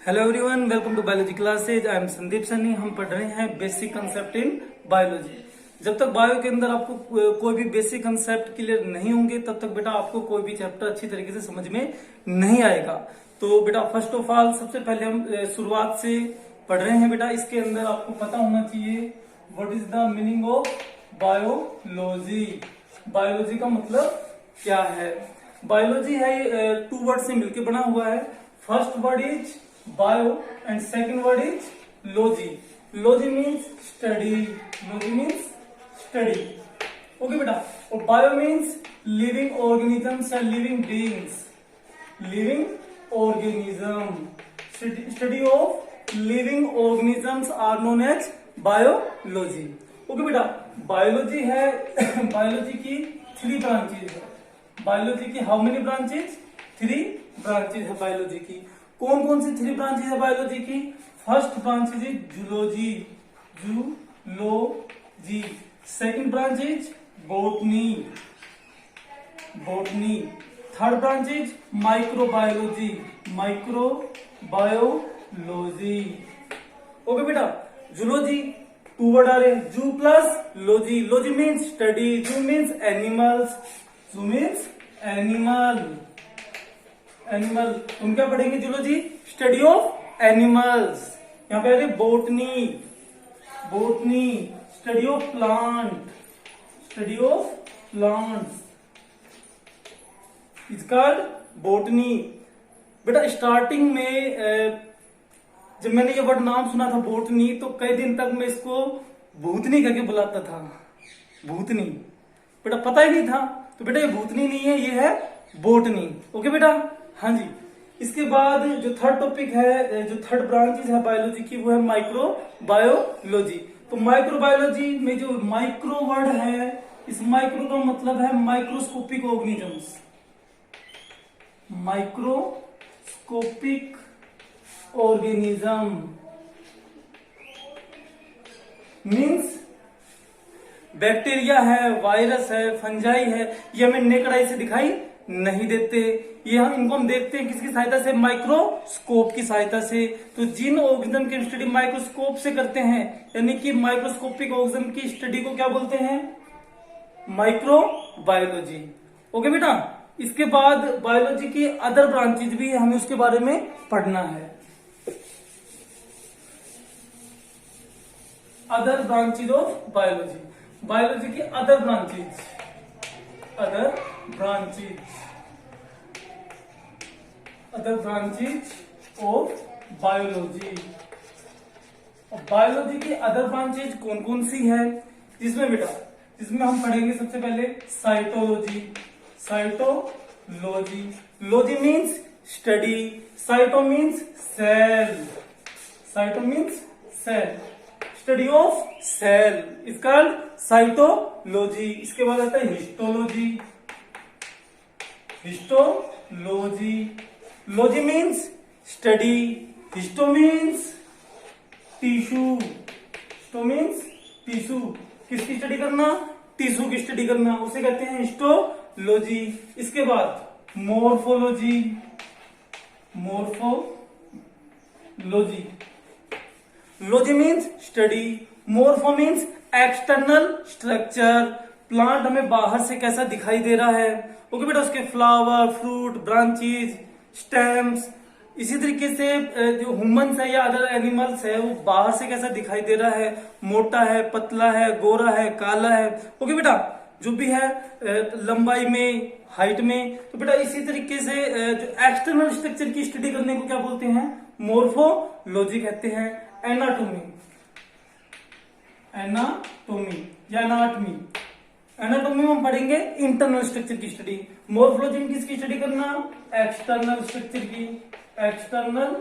Hello everyone, welcome to biology classes. I am Sandeep Sunny. हम पढ़ रहे हैं बेसिक कंसेप्ट इन बायोलॉजी। जब तक बायो के अंदर आपको कोई भी बेसिक कंसेप्ट क्लियर नहीं होंगे तब तक बेटा आपको कोई भी चैप्टर अच्छी तरीके से समझ में नहीं आएगा। तो बेटा फर्स्ट ऑफ ऑल सबसे पहले हम शुरुआत से पढ़ रहे हैं। बेटा इसके अंदर आपको पता होना चाहिए what is the meaning of biology. Biology का मतलब क्या है? बायोलॉजी है टू वर्ड से मिलकर बना हुआ है। First word is bio and second word is logy. Logy means study. Logy means study. Okay बेटा। और bio means living organisms and living beings. Living organism, study of living organisms are known as biology. Okay बेटा। Biology है biology की 3 branches है। Biology की how many branches? 3 branches है biology की। कौन कौन सी 3 ब्रांचेज है बायोलॉजी की? First branch is zoology. Zoology. Second branch is botany. Botany. Third branch is microbiology. Microbiology. Okay बेटा। जूलॉजी 2 वर्ड आ रहे हैं, जू plus logy. Logy means study, जू मीन्स एनिमल्स। जू मीन्स एनिमल। एनिमल तुम क्या पढ़ेंगे? Zoology study of animals. यहां पे आ रही botany. Botany study of plant. Study of plants is called botany. बेटा स्टार्टिंग में जब मैंने ये वर्ड नाम सुना था बोटनी तो कई दिन तक मैं इसको भूतनी करके बुलाता था। भूतनी बेटा पता ही नहीं था। तो बेटा ये भूतनी नहीं है, ये है बोटनी। ओके बेटा। हाँ जी। इसके बाद जो थर्ड टॉपिक है, जो थर्ड ब्रांचेज है बायोलॉजी की, वो है माइक्रोबायोलॉजी। तो माइक्रोबायोलॉजी में जो माइक्रो वर्ड है, इस माइक्रो का मतलब है microscopic organisms. Microscopic organism means bacteria है, वायरस है, फंजाई है। ये हमें नेकेड आई से दिखाई नहीं देते। ये इनको हम देखते हैं किसकी सहायता से? माइक्रोस्कोप की सहायता से। तो जिन ऑर्गेनिज्म की स्टडी माइक्रोस्कोप से करते हैं, यानी कि माइक्रोस्कोपिक ऑर्गेनिज्म की स्टडी को क्या बोलते हैं? माइक्रोबायोलॉजी। ओके बेटा। इसके बाद बायोलॉजी की अदर ब्रांचेज भी हमें उसके बारे में पढ़ना है। Other branches of biology. Biology की other branches. Other branches. Other branches of biology. Biology की अदर ब्रांचेज कौन कौन सी है? जिसमें बेटा जिसमें हम पढ़ेंगे सबसे पहले cytology. Cytology. Logy means study. Cyto means cell. Cyto means cell. Study of cell is called cytology. इसके बाद आता है histology. Histology. Logy means study. Histo means tissue. Histo means tissue. किसकी स्टडी करना? टिश्यू की स्टडी करना, उसे कहते हैं हिस्टोलॉजी। इसके बाद morphology. Morphology. Logy means study. Morpho means external structure. Plant हमें बाहर से कैसा दिखाई दे रहा है। ओके बेटा। उसके फ्लावर, फ्रूट, ब्रांचेज, स्टेम्स। इसी तरीके से जो ह्यूमंस है या अदर एनिमल्स है वो बाहर से कैसा दिखाई दे रहा है, मोटा है, पतला है, गोरा है, काला है। ओके बेटा। जो भी है लंबाई में, हाइट में। तो बेटा इसी तरीके से जो एक्सटर्नल स्ट्रक्चर की स्टडी करने को क्या बोलते हैं? मॉर्फोलॉजी कहते हैं। एनाटोमी। एनाटोमी या एनाटमी। एनाटोमी में हम पढ़ेंगे इंटरनल स्ट्रक्चर की स्टडी। मॉर्फोलॉजी में किसकी स्टडी करना? एक्सटर्नल स्ट्रक्चर की। External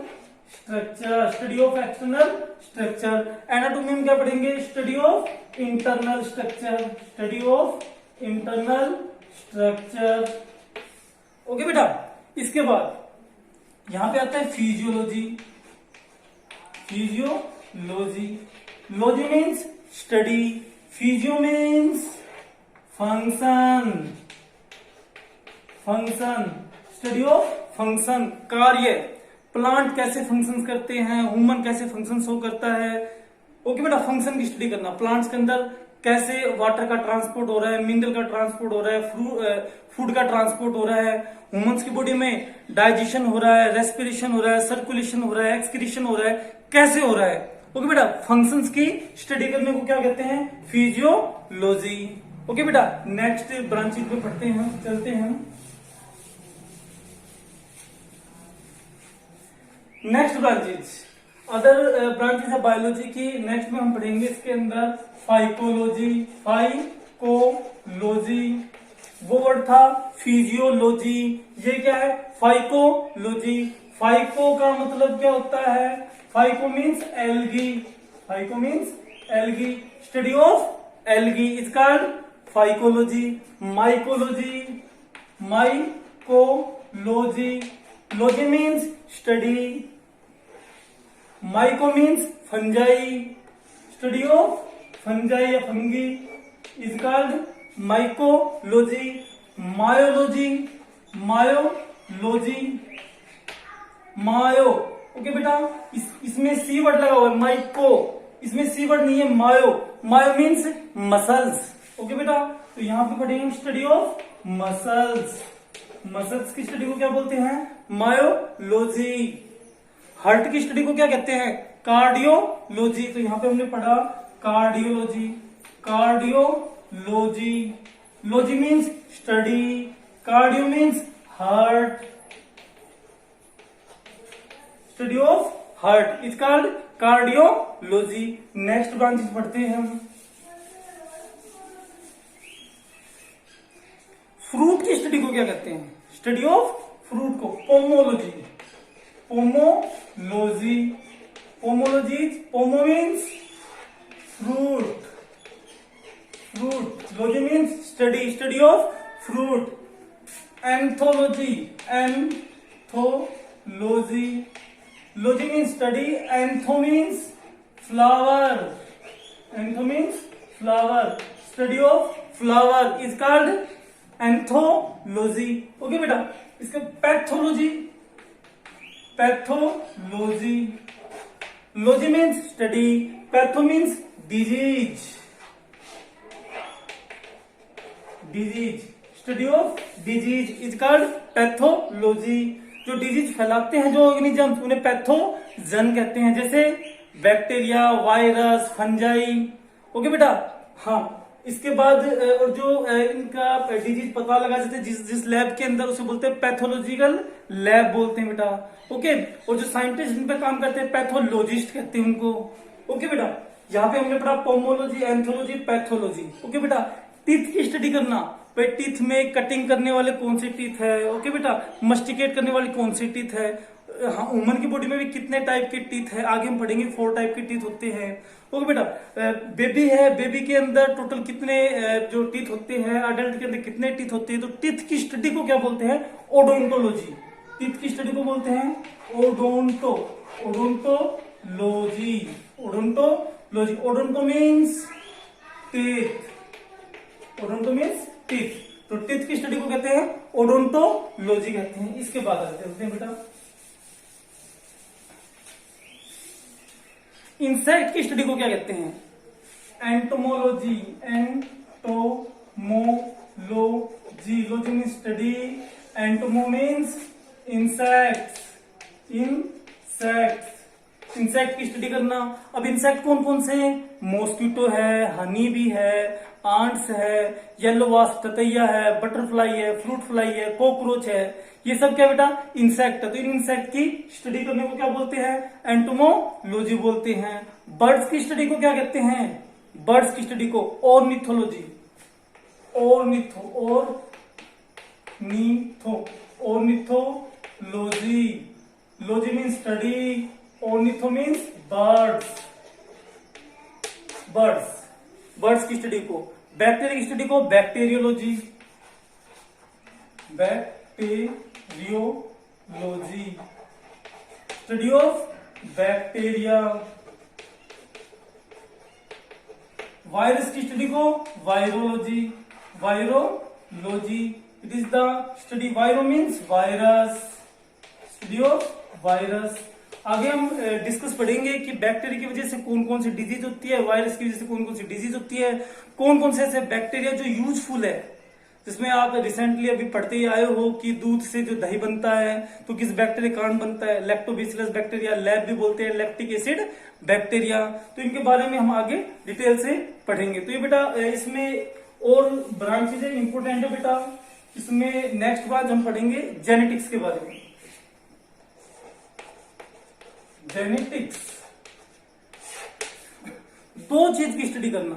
structure, study of external structure. Anatomy में क्या पढ़ेंगे? Study of internal structure. Study of internal structure. Okay बेटा। इसके बाद यहां पे आता है physiology. Physiology. Logy means study. Physio means function. Function, study of function, कार्य। प्लांट कैसे फंक्शन करते हैं, ह्यूमन कैसे फंक्शन शो करता है। ओके बेटा, फंक्शन की स्टडी करना, प्लांट्स के अंदर कैसे वाटर का ट्रांसपोर्ट हो रहा है, मिनरल का ट्रांसपोर्ट हो रहा है, फूड का ट्रांसपोर्ट हो रहा है, ह्यूमंस की बॉडी में डाइजेशन हो रहा है, रेस्पिरेशन हो रहा है, सर्कुलेशन हो रहा है, एक्सक्रीशन हो रहा है, कैसे हो रहा है। ओके बेटा, फंक्शंस की स्टडी करने को क्या कहते हैं, फिजियोलॉजी। ओके बेटा, नेक्स्ट ब्रांचेज पे पढ़ते हैं, चलते हैं। नेक्स्ट ब्रांचेज, अदर ब्रांचेज है बायोलॉजी की। नेक्स्ट में हम पढ़ेंगे इसके अंदर फाइकोलॉजी, फाइकोलॉजी, वो वर्ड था फिजियोलॉजी, ये क्या है, फाइकोलॉजी। फाइको का मतलब क्या होता है, phyco means algae, phyco means algae, study of algae is called phycology. Mycology, mycology, logy means study, myco means fungi, study of fungi या fungi is called mycology. Myology, myology, myo. Okay बेटा, इसमें सी word लगा हुआ है, micro, इसमें सी word नहीं है, myo. Myo means muscles. Okay बेटा, तो यहां पे पढ़ेंगे स्टडी ऑफ मसल्स। मसल्स की स्टडी को क्या बोलते हैं, मायोलॉजी। हार्ट की स्टडी को क्या कहते हैं, कार्डियोलॉजी। तो यहां पे हमने पढ़ा cardiology, cardiology, logy means study, cardio means heart, study of heart is called cardiology. Next branch पढ़ते हैं हम, फ्रूट की स्टडी को क्या कहते हैं, स्टडी ऑफ फ्रूट को pomology, pomology, pomology, pomo means fruit, fruit, logy means study, study of fruit. Anthology, anthology, logy means study, antho means flower, antho means flower, study of flower is called anthology. Okay बेटा, इसके pathology, pathology, logy means study, patho means disease, disease, study of disease is called pathology. जो disease फैलाते हैं जो organisms, उन्हें pathogen कहते हैं, जैसे बैक्टीरिया, वायरस, फंजाई। ओके बेटा, हाँ, इसके बाद और जो इनका डिजीज पता लगा जाते हैं जिस लैब के अंदर, उसे बोलते हैं पैथोलॉजिकल लैब बोलते हैं बेटा। ओके, और जो साइंटिस्ट इन पे काम करते हैं पैथोलॉजिस्ट कहते हैं उनको। ओके बेटा, यहाँ पे हमने पढ़ा पोमोलॉजी, एंथोलॉजी, पैथोलॉजी। ओके बेटा, टीथ की स्टडी करना, भाई टीथ में कटिंग करने वाले कौन से टीथ है, ओके बेटा, मस्टिकेट करने वाली कौन सी टीथ है, हाँ, ह्यूमन की बॉडी में भी कितने टाइप के टीथ है, आगे हम पढ़ेंगे 4 टाइप के टीथ होते हैं। ओके बेटा, बेबी है, बेबी के अंदर टोटल कितने जो टीथ होते हैं, अडल्ट के अंदर कितने टीथ होते हैं। तो टीथ की स्टडी को क्या बोलते हैं, ओडोंटोलॉजी। टीथ की स्टडी को बोलते हैं odonto, odontology, odontology. Odonto means teeth, odonto means teeth, तो टीथ की स्टडी को कहते हैं ओडोंटोलॉजी कहते हैं। इसके बाद आते हैं बेटा इंसेक्ट की स्टडी को क्या कहते हैं, entomology, entomology, logy means study, एंटोमो means insects, insects, insect की स्टडी करना। अब इंसेक्ट कौन कौन से हैं, मॉस्किटो है, हनी बी है, आंट्स है, येलो वास्प ततैया है, बटरफ्लाई है, फ्रूट फ्लाई है, कॉकरोच है, ये सब क्या बेटा इंसेक्ट है। तो इन इंसेक्ट की स्टडी करने को क्या बोलते हैं, एंटोमोलॉजी बोलते हैं। बर्ड्स की स्टडी को क्या कहते हैं, बर्ड्स की स्टडी को ornithology, ornithology, logy means study, ornitho means birds, birds, birds की स्टडी को। बैक्टीरिया की स्टडी को bacteriology, bacteriology, study of bacteria. Virus की स्टडी को virology, virology, it is the study, viro means virus, study of virus. आगे हम discuss पढ़ेंगे कि बैक्टीरिया की वजह से कौन कौन सी डिजीज होती है, वायरस की वजह से कौन कौन सी डिजीज होती है, कौन कौन से ऐसे बैक्टीरिया जो यूजफुल है, जिसमें आप रिसेंटली अभी पढ़ते ही आए हो कि दूध से जो दही बनता है तो किस बैक्टीरिया कारण बनता है, लैक्टोबैसिलस बैक्टीरिया, लैब भी बोलते हैं, लैक्टिक एसिड बैक्टीरिया। तो इनके बारे में हम आगे डिटेल से पढ़ेंगे। तो ये बेटा इसमें और ब्रांचेज है, इंपोर्टेंट है बेटा। इसमें नेक्स्ट बार हम पढ़ेंगे जेनेटिक्स के बारे में। जेनेटिक्स दो चीज की स्टडी करना,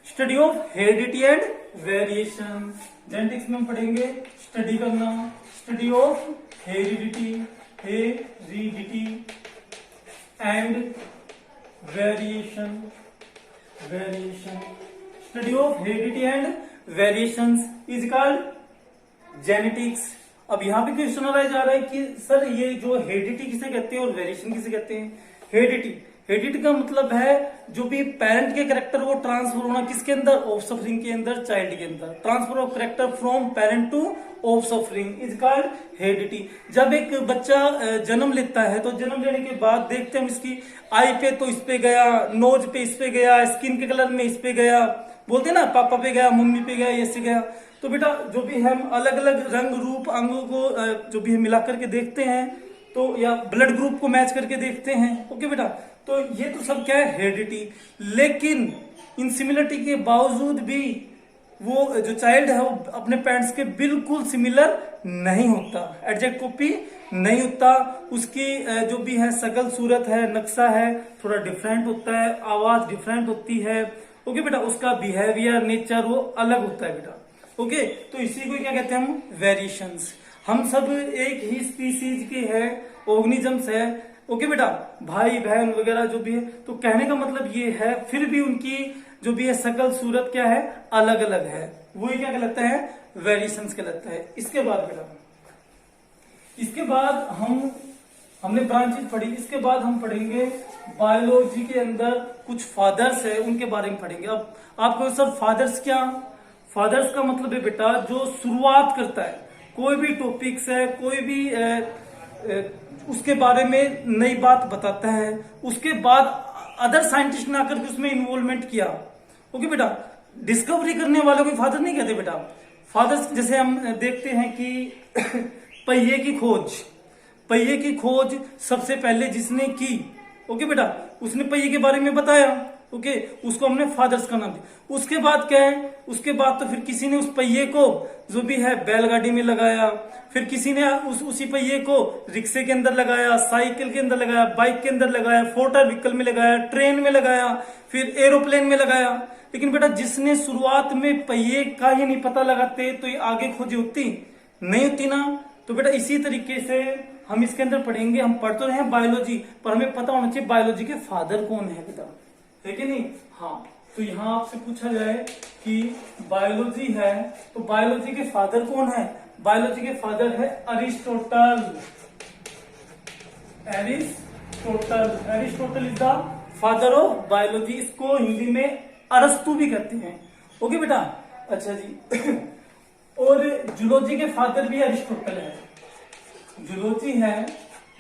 study of heredity and variation. Genetics में हम पढ़ेंगे स्टडी करना, study of heredity and variation. Study of heredity and variations is called genetics. अब यहाँ पे क्वेश्चन आ जा रहा है कि सर ये जो हेरिडिटी किसे कहते हैं और वेरिएशन किसे कहते हैं। हेरिडिटी का मतलब है जो भी पेरेंट के कैरेक्टर वो ट्रांसफर होना किसके अंदर, ऑफस्प्रिंग के अंदर, चाइल्ड के अंदर। Transfer of character from parent to offspring is called heredity. जब एक बच्चा जन्म लेता है तो जन्म लेने के बाद देखते हैं हम इसकी आई पे तो इस पे गया, नोज पे इस पे गया, स्किन के कलर में इस पे गया, बोलते हैं ना पापा पे गया, मम्मी पे गया, ऐसे गया। तो बेटा जो भी हम अलग अलग रंग रूप अंगों को जो भी मिलाकर के देखते हैं तो, या ब्लड ग्रुप को मैच करके देखते हैं, ओके बेटा। तो ये तो सब क्या है, हेरिडिटी। लेकिन इन सिमिलरिटी के बावजूद भी वो जो चाइल्ड है वो अपने पेरेंट्स के बिल्कुल सिमिलर नहीं होता, एग्जैक्ट कॉपी नहीं होता। उसकी जो भी है शकल सूरत है, नक्शा है, थोड़ा डिफरेंट होता है, आवाज डिफरेंट होती है, ओके बेटा। उसका बिहेवियर, नेचर वो अलग होता है बेटा, ओके। तो इसी को क्या कहते हैं हम, वेरिएशंस। हम सब एक ही स्पीसीज के हैं, ऑर्गेनिजम्स है, ओके बेटा, भाई बहन वगैरह जो भी है। तो कहने का मतलब ये है फिर भी उनकी जो भी है शकल सूरत क्या है, अलग अलग है, वही क्या कहलाता है, वेरिएशंस कहलाता है। इसके बाद बेटा, इसके बाद हमने ब्रांचेस पढ़ी, इसके बाद हम पढ़ेंगे बायोलॉजी के अंदर कुछ फादर्स है उनके बारे में पढ़ेंगे। अब आपको सर फादर्स क्या, फादर्स का मतलब है बेटा जो शुरुआत करता है, कोई भी टॉपिक्स है, कोई भी उसके बारे में नई बात बताता है, उसके बाद अदर साइंटिस्ट ने आकर के उसमें इन्वॉल्वमेंट किया, ओके बेटा। डिस्कवरी करने वालों को फादर नहीं कहते बेटा। फादर्स जैसे हम देखते हैं कि पहिए की खोज सबसे पहले जिसने की, ओके बेटा, उसने पहिए के बारे में बताया, ओके, उसको हमने फादर्स का नाम दिया। उसके बाद क्या है, उसके बाद तो फिर किसी ने उस पहिए को जो भी है बैलगाड़ी में लगाया, फिर किसी ने उसी पहिए को रिक्शे के अंदर लगाया, साइकिल के अंदर लगाया, बाइक के अंदर लगाया, मोटर व्हीकल में लगाया, ट्रेन में लगाया, फिर एरोप्लेन में लगाया। लेकिन बेटा जिसने शुरुआत में पहिए का ही नहीं पता लगाते तो ये आगे खोज होती नहीं होती ना। तो बेटा इसी तरीके से हम इसके अंदर पढ़ेंगे, हम पढ़ तो रहे हैं बायोलॉजी, पर हमें पता होना चाहिए बायोलॉजी के फादर कौन है बेटा, है कि नहीं। हाँ, तो यहाँ आपसे पूछा जाए कि बायोलॉजी है तो बायोलॉजी के फादर कौन है। बायोलॉजी के फादर है Aristotle. Aristotle is the father of biology. इसको हिंदी में अरस्तु भी कहते हैं, ओके बेटा। अच्छा जी और जूलॉजी के फादर भी अरिस्टोटल है।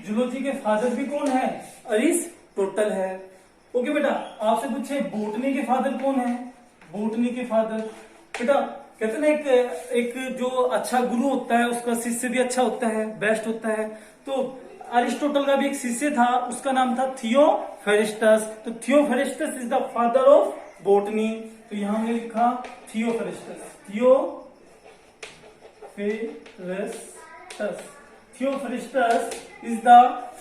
जूलॉजी के फादर भी कौन है, अरिस्टोटल है, ओके बेटा। आपसे पूछे बॉटनी के फादर कौन है। बॉटनी के फादर बेटा कहते ना एक जो अच्छा गुरु होता है उसका शिष्य भी अच्छा होता है, बेस्ट होता है। तो अरिस्टोटल का भी एक शिष्य था, उसका नाम था थियोफेरेस्टस। तो Theophrastus is the father of botany. तो यहां हमने लिखा Theophrastus. Theophrastus is the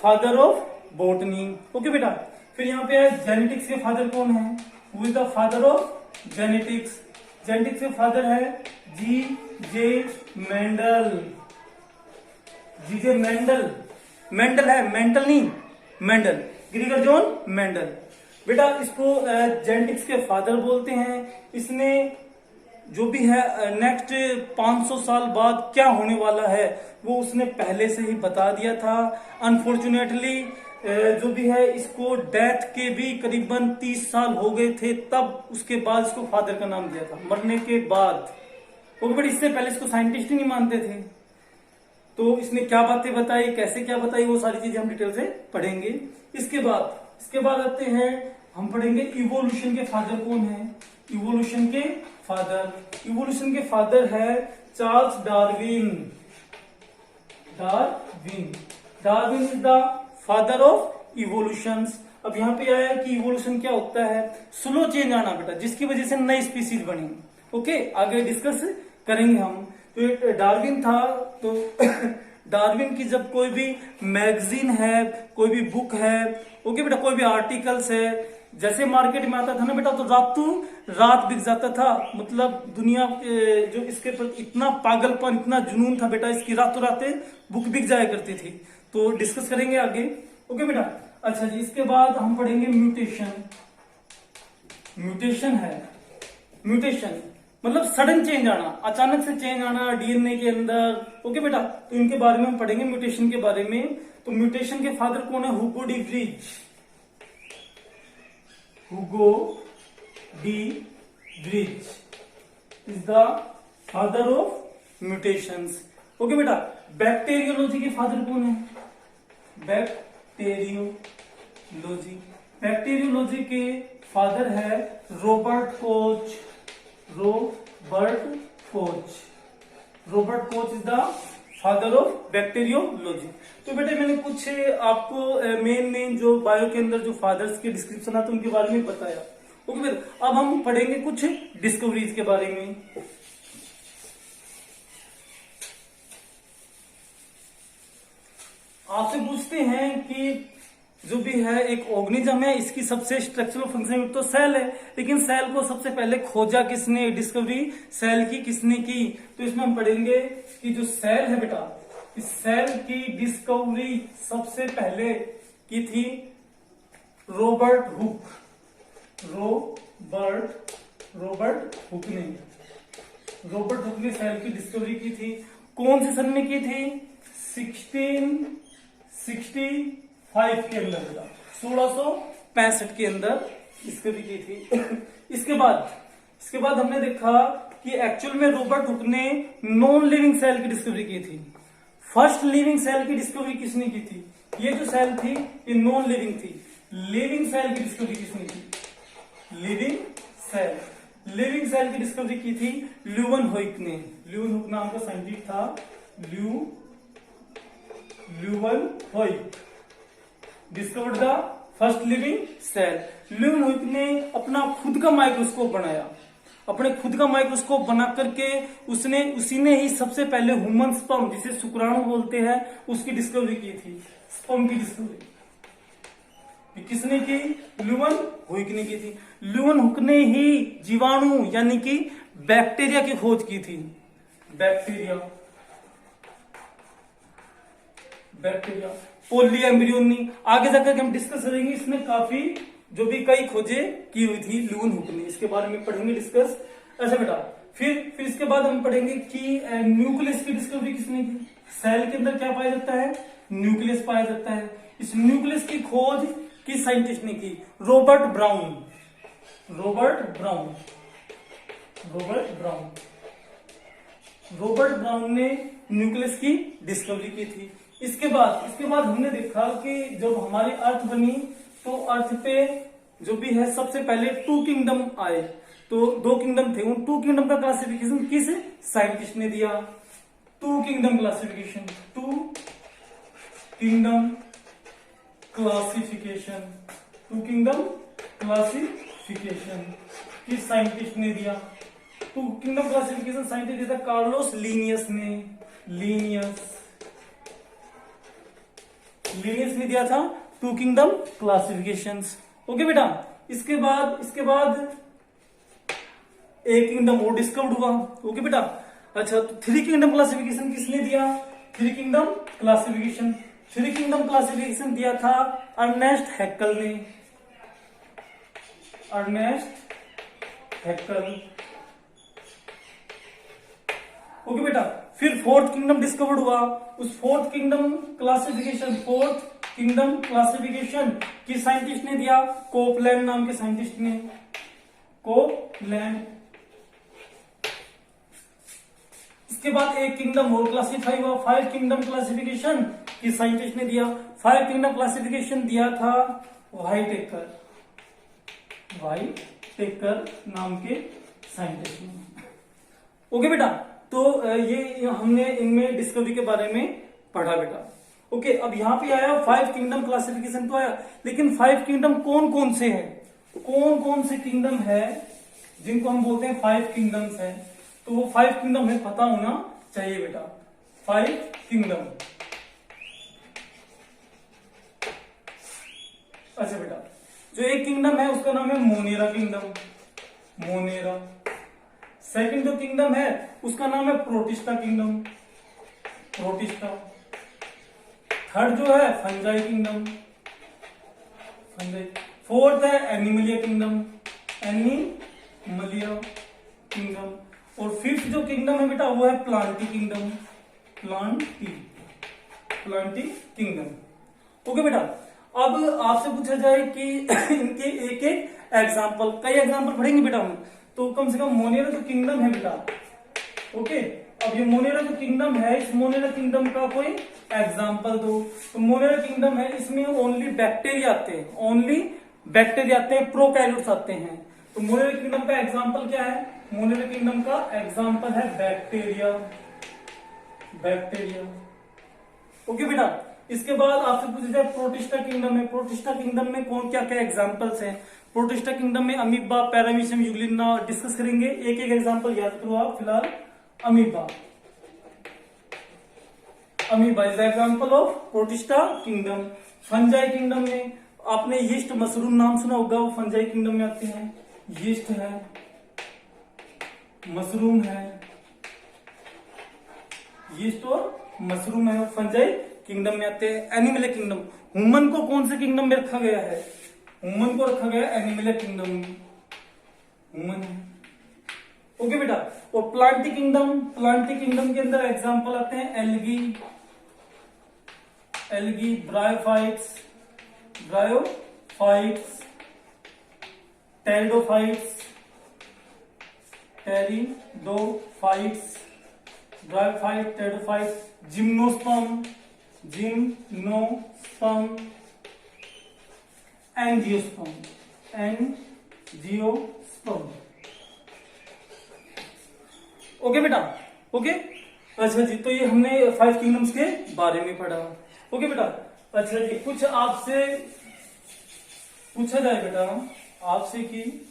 father of botany, okay बेटा। फिर यहाँ पे जेनेटिक्स के फादर कौन है, who is the father of genetics. Genetics के फादर है जी.जे. मेंडल। जी.जे. मेंडल है, मेंटल नहीं, मेंडल, ग्रीगर जॉन मेंडल। बेटा इसको जेनेटिक्स के फादर बोलते हैं। इसने जो भी है नेक्स्ट 500 साल बाद क्या होने वाला है वो उसने पहले से ही बता दिया था। अनफॉर्चुनेटली जो भी है इसको डेथ के भी करीबन 30 साल हो गए थे, तब उसके बाद इसको फादर का नाम दिया था, मरने के बाद। वो बट इससे पहले इसको साइंटिस्ट ही नहीं मानते थे, तो इसने क्या बातें बताई, कैसे क्या बताई, वो सारी चीजें हम डिटेल से पढ़ेंगे। इसके बाद आते हैं, हम पढ़ेंगे इवोल्यूशन के फादर कौन है। इवोल्यूशन के फादर है Charles Darwin. Darwin is the father of evolution. अब यहाँ पे आया कि इवोल्यूशन क्या होता है, स्लो चेंज आना बेटा, जिसकी वजह से नई स्पीसीज बनी। ओके, आगे डिस्कस करेंगे हम। तो एक डार्विन था, तो डार्विन की जब कोई भी मैगजीन है, कोई भी बुक है, ओके बेटा, कोई भी आर्टिकल्स है, जैसे मार्केट में आता था ना बेटा, तो रात बिक जाता था। मतलब दुनिया जो इसके प्रति इतना पागलपन, इतना जुनून था बेटा, इसकी रातों रात बुक बिक जाया करती थी। तो डिस्कस करेंगे आगे। ओके बेटा, अच्छा जी, इसके बाद हम पढ़ेंगे म्यूटेशन मतलब सडन चेंज आना, अचानक से चेंज आना डीएनए के अंदर। ओके बेटा, तो इनके बारे में हम पढ़ेंगे, म्यूटेशन के बारे में। तो म्यूटेशन के फादर कौन है, Hugo D Vries is the father of mutations. Okay बेटा, बैक्टीरियोलॉजी के फादर कौन है, बैक्टीरियोलॉजी के फादर है Robert Koch is the father of bacteriology. तो बेटे मैंने कुछ आपको मेन जो बायो के अंदर जो फादर्स के डिस्क्रिप्शन आते हैं उनके बारे में बताया। ओके बेटा, अब हम पढ़ेंगे कुछ डिस्कवरीज के बारे में। आपसे पूछते हैं कि जो भी है एक ऑर्गेनिज्म है, इसकी सबसे स्ट्रक्चरल फंक्शन तो सेल है, लेकिन सेल को सबसे पहले खोजा किसने, डिस्कवरी सेल की किसने की। तो इसमें हम पढ़ेंगे कि जो सेल है बेटा, इस सेल की डिस्कवरी सबसे पहले की थी रॉबर्ट हुक ने सेल की डिस्कवरी की थी। कौन से सन में की थी, 1665 के अंदर बेटा, 1665 के अंदर डिस्कवरी की थी। इसके बाद हमने देखा कि एक्चुअल में रॉबर्ट हुक ने नॉन लिविंग सेल की डिस्कवरी की थी। फर्स्ट लिविंग सेल की डिस्कवरी किसने की थी, ये जो सेल थी ये नॉन लिविंग थी। लिविंग सेल की डिस्कवरी किसने की, लिविंग सेल की डिस्कवरी की थी ल्यूवनहोइक ने। ल्यूवनहुक नाम का साइंटिस्ट था, Leeuwenhoek discovered the first living cell. Leeuwenhoek ने अपना खुद का माइक्रोस्कोप बनाया, अपने खुद का माइक्रोस्कोप बना करके उसी ने ही सबसे पहले ह्यूमन स्पर्म, जिसे शुक्राणु बोलते हैं, उसकी डिस्कवरी की थी। स्पर्म की डिस्कवरी किसने की, ल्यूवनहुइक ने की थी। ल्यूवनहुइक ने ही जीवाणु यानी कि बैक्टीरिया की खोज की थी। बैक्टीरिया पोलिएम्ब्रियोनी आगे जाकर हम डिस्कस करेंगे। इसने काफी जो भी कई खोजें की हुई थी ल्यूवनहुइक ने, इसके बारे में पढ़ेंगे डिस्कस। अच्छा बेटा, फिर इसके बाद हम पढ़ेंगे कि न्यूक्लियस की डिस्कवरी किसने की। सेल के अंदर क्या पाया जाता है, न्यूक्लियस पाया जाता है। इस न्यूक्लियस की खोज किस साइंटिस्ट ने की, रॉबर्ट ब्राउन ने न्यूक्लियस की डिस्कवरी की थी। इसके बाद हमने देखा कि जब हमारी अर्थ बनी तो अर्थ पे जो भी है सबसे पहले 2 किंगडम आए। तो 2 किंगडम थे, उन 2 किंगडम का क्लासिफिकेशन किस साइंटिस्ट ने दिया, 2 किंगडम क्लासिफिकेशन किस साइंटिस्ट ने दिया। 2 किंगडम क्लासिफिकेशन साइंटिस्ट दिया था कार्लोस लीनियस ने दिया था 2 किंगडम क्लासिफिकेशंस। ओके बेटा, इसके बाद एक किंगडम और डिस्कवर्ड हुआ। ओके बेटा, अच्छा, तो 3 किंगडम क्लासिफिकेशन किसने दिया, 3 किंगडम क्लासिफिकेशन दिया था अर्नेस्ट हैक्कल ने। ओके बेटा, फिर 4th किंगडम डिस्कवर्ड हुआ। उस 4th किंगडम क्लासिफिकेशन किस साइंटिस्ट ने दिया, कोपलैंड नाम के साइंटिस्ट ने। इसके बाद एक किंगडम और क्लासिफाई हुआ, 5 किंगडम क्लासिफिकेशन किस साइंटिस्ट ने दिया? 5 किंगडम क्लासिफिकेशन दिया था व्हाइटेकर नाम के साइंटिस्ट ने। ओके बेटा, तो ये हमने इनमें डिस्कवरी के बारे में पढ़ा बेटा। ओके, अब यहाँ पे आया 5 किंगडम क्लासिफिकेशन तो आया, लेकिन 5 किंगडम कौन कौन से हैं? कौन कौन से किंगडम है जिनको हम बोलते हैं 5 किंगडम्स है? तो वो 5 किंगडम हमें पता होना चाहिए बेटा। 5 किंगडम। अच्छा बेटा, जो एक किंगडम है उसका नाम है मोनेरा किंगडम, मोनेरा। सेकंड जो किंगडम है उसका नाम है प्रोटिस्टा किंगडम, प्रोटिस्टा। थर्ड जो है फंजाई किंगडम, फंजाई। फोर्थ है एनिमलिया किंगडम, एनिमलिया किंगडम। और फिफ्थ जो किंगडम है बेटा वो है Plantae kingdom, Plantae kingdom. Okay बेटा, अब आपसे पूछा जाए कि इनके एक एक एग्जाम्पल, कई एग्जाम्पल पढ़ेंगे बेटा हम, तो कम से कम मोनेरा जो किंगडम है बेटा। ओके, अब ये मोनेरा जो किंगडम है, इस मोनेरा किंगडम का कोई एग्जाम्पल दो। तो मोनेरा किंगडम है, इसमें ओनली बैक्टीरिया आते हैं, ओनली बैक्टीरिया आते हैं, प्रोकैरियोट्स आते हैं। तो मोनेरा किंगडम का एग्जाम्पल क्या है? मोनेरा किंगडम का एग्जाम्पल है बैक्टीरिया, बैक्टीरिया। ओके बेटा, इसके बाद आपसे पूछा जाए प्रोटिस्टा किंगडम है, प्रोटिस्टा किंगडम में कौन क्या क्या एग्जाम्पल्स हैं? प्रोटिस्टा किंगडम में अमीबा, पैरामीशियम, यूग्लिना डिस्कस करेंगे। एक एक एग्जाम्पल याद करो आप फिलहाल। Amoeba, amoeba is the example of protista kingdom. Fungi kingdom में आपने यीस्ट, मशरूम नाम सुना होगा, वो फंजाई किंगडम में आते हैं। यीस्ट है, मशरूम है, यीस्ट और मशरूम है, फंजाई किंगडम में आते हैं। एनिमल किंगडम, ह्यूमन को कौन से किंगडम में रखा गया है? ह्यूमन को रखा गया एनिमल किंगडम में, ह्यूमन है। ओके बेटा, और प्लांटी किंगडम, प्लांटी किंगडम के अंदर एग्जांपल आते हैं algae, algae, bryophytes, pteridophytes, pteridophytes, bryophyte, pteridophytes, gymnosperm, angiosperm, okay बेटा, ओके। अच्छा जी, तो ये हमने 5 किंगडम्स के बारे में पढ़ा। ओके बेटा, अच्छा जी, कुछ आपसे पूछा जाए बेटा आपसे कि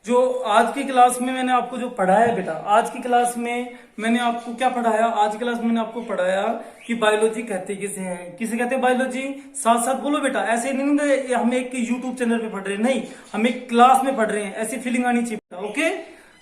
जो आज की क्लास में मैंने आपको जो पढ़ाया बेटा, आज की क्लास में मैंने आपको क्या पढ़ाया? आज की क्लास में मैंने आपको पढ़ाया कि बायोलॉजी कहते किसे हैं, किसे कहते हैं बायोलॉजी? साथ साथ बोलो बेटा, ऐसे नहीं हम एक यूट्यूब चैनल पे पढ़ रहे हैं, नहीं, हम एक क्लास में पढ़ रहे हैं, ऐसी फीलिंग आनी चाहिए बेटा। ओके,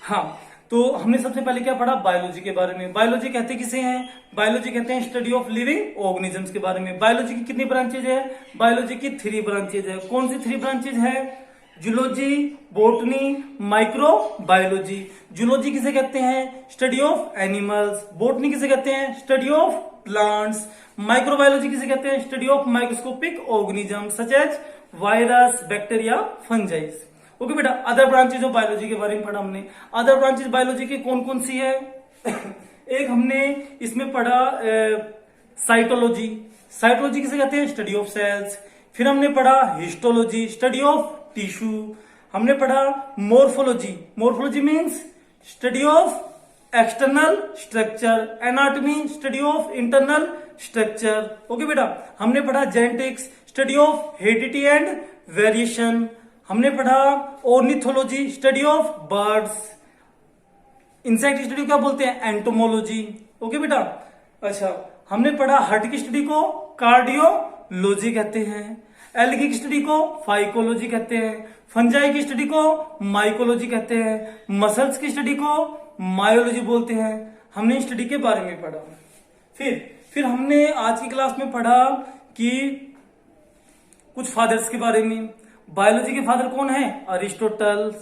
हाँ, तो हमने सबसे पहले क्या पढ़ा? बायोलॉजी के बारे में। बायोलॉजी कहते किसे हैं? बायोलॉजी कहते हैं स्टडी ऑफ लिविंग ऑर्गेनिजम्स के बारे में। बायोलॉजी की कितनी ब्रांचेज है? बायोलॉजी की 3 ब्रांचेज है। कौन सी 3 ब्रांचेज है? Zoology, botany, micro biology. Zoology किसे कहते हैं? Study of animals. बॉटनी किसे कहते हैं? Study of plants. माइक्रोबायोलॉजी किसे कहते हैं? Study of microscopic organism such as virus, bacteria, fungis. Okay बेटा, अदर ब्रांचेज ऑफ बायोलॉजी के बारे में पढ़ा हमने। अदर ब्रांचेज बायोलॉजी की कौन कौन सी है? एक हमने इसमें पढ़ा साइटोलॉजी। साइटोलॉजी किसे कहते हैं? Study of cells. फिर हमने पढ़ा हिस्टोलॉजी, स्टडी ऑफ टिश्यू। हमने पढ़ा morphology. Morphology means study of external structure. Anatomy, study of internal structure. Okay बेटा, हमने पढ़ा genetics, study of heredity and variation. हमने पढ़ा ornithology, study of birds. Insect study क्या बोलते हैं? एंटोमोलॉजी। ओके बेटा, अच्छा, हमने पढ़ा हार्ट की स्टडी को कार्डियोलॉजी कहते हैं। एल्गी की स्टडी को फाइकोलॉजी कहते हैं। फंजाई की स्टडी को माइकोलॉजी कहते हैं। मसल्स की स्टडी को मायोलॉजी बोलते हैं। हमने स्टडी के बारे में पढ़ा। फिर हमने आज की क्लास में पढ़ा कि कुछ फादर्स के बारे में। बायोलॉजी के फादर कौन है? अरिस्टोटल।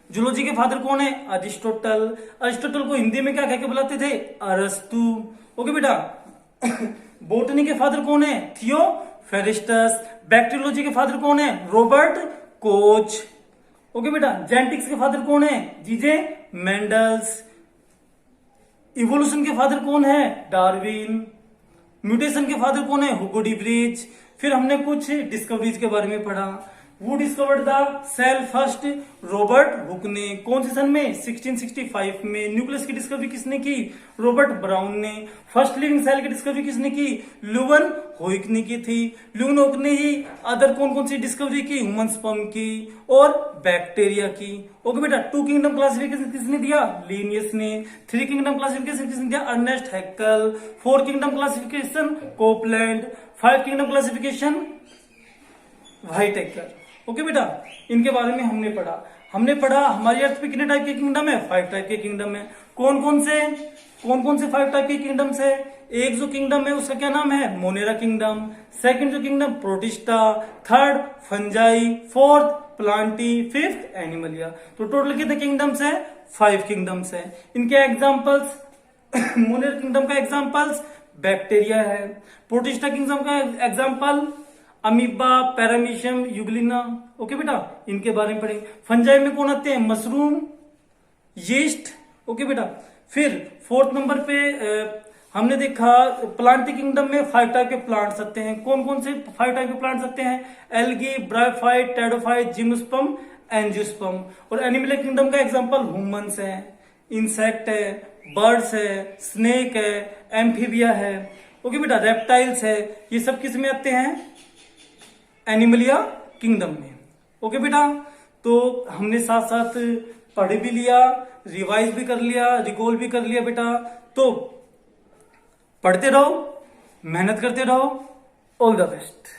जूलॉजी के फादर कौन है? अरिस्टोटल। अरिस्टोटल को हिंदी में क्या कह के बुलाते थे? अरस्तु। ओके बेटा, बोटनी के फादर कौन है? थियोफेरिस्टस। बैक्टीरियोलॉजी के फादर कौन है? Robert Koch. ओके बेटा, जेनेटिक्स के फादर कौन है? जीजे मेंडल्स। इवोल्यूशन के फादर कौन है? डार्विन। म्यूटेशन के फादर कौन है? Hugo de Vries. फिर हमने कुछ डिस्कवरीज के बारे में पढ़ा। वो discovered the cell first? Robert Hooke ने। कौन से सन में? 1665 में। न्यूक्लियस की डिस्कवरी किसने की? रॉबर्ट ब्राउन ने। फर्स्ट लिविंग सेल की डिस्कवरी किसने की? लुवन होइक ने की थी। लुवन होइक ने ही अदर कौन कौन सी डिस्कवरी की? ह्यूमन स्पर्म की और बैक्टीरिया की। ओके बेटा, 2 किंगडम क्लासिफिकेशन किसने दिया? लिनियस ने। 3 किंगडम क्लासिफिकेशन किसने दिया? Ernst Haeckel. 4 kingdom classification Copeland. 5 kingdom classification Whittaker. Okay बेटा, इनके बारे में हमने पढ़ा हमारी अर्थ पे कितने टाइप के किंगडम है? 5 टाइप के किंगडम है। कौन कौन से 5 टाइप के किंगडम्स है? एक जो किंगडम है उसका क्या नाम है? Monera kingdom. सेकंड जो kingdom protista. Third fungi. Fourth Plantae. Fifth Animalia. तो टोटल कितने किंगडम्स है? 5 किंगडम्स है। इनके एग्जांपल्स मोनेरा किंगडम का एग्जांपल्स बैक्टीरिया है। प्रोटिस्टा किंगडम का example amoeba, paramecium, Euglena. Okay बेटा, इनके बारे में पढ़ेंगे। फंजाई में कौन आते हैं? Mushroom, yeast. ओके बेटा, फिर 4th नंबर पे हमने देखा प्लांट किंगडम में 5 टाइप के प्लांट्स आते हैं। कौन कौन से 5 टाइप के प्लांट्स आते हैं? Algae, bryophyte, pteridophyte, gymnosperm, angiosperm. और एनिमल किंगडम का एग्जांपल ह्यूमंस है, इंसेक्ट है, बर्ड्स है, स्नेक है, एम्फीबिया है। ओके बेटा, रेप्टाइल्स है। ये सब किस में आते हैं? एनिमलिया किंगडम में। ओके बेटा, तो हमने साथ साथ पढ़ भी लिया, रिवाइज भी कर लिया, रिकॉल भी कर लिया बेटा। तो पढ़ते रहो, मेहनत करते रहो। All the best.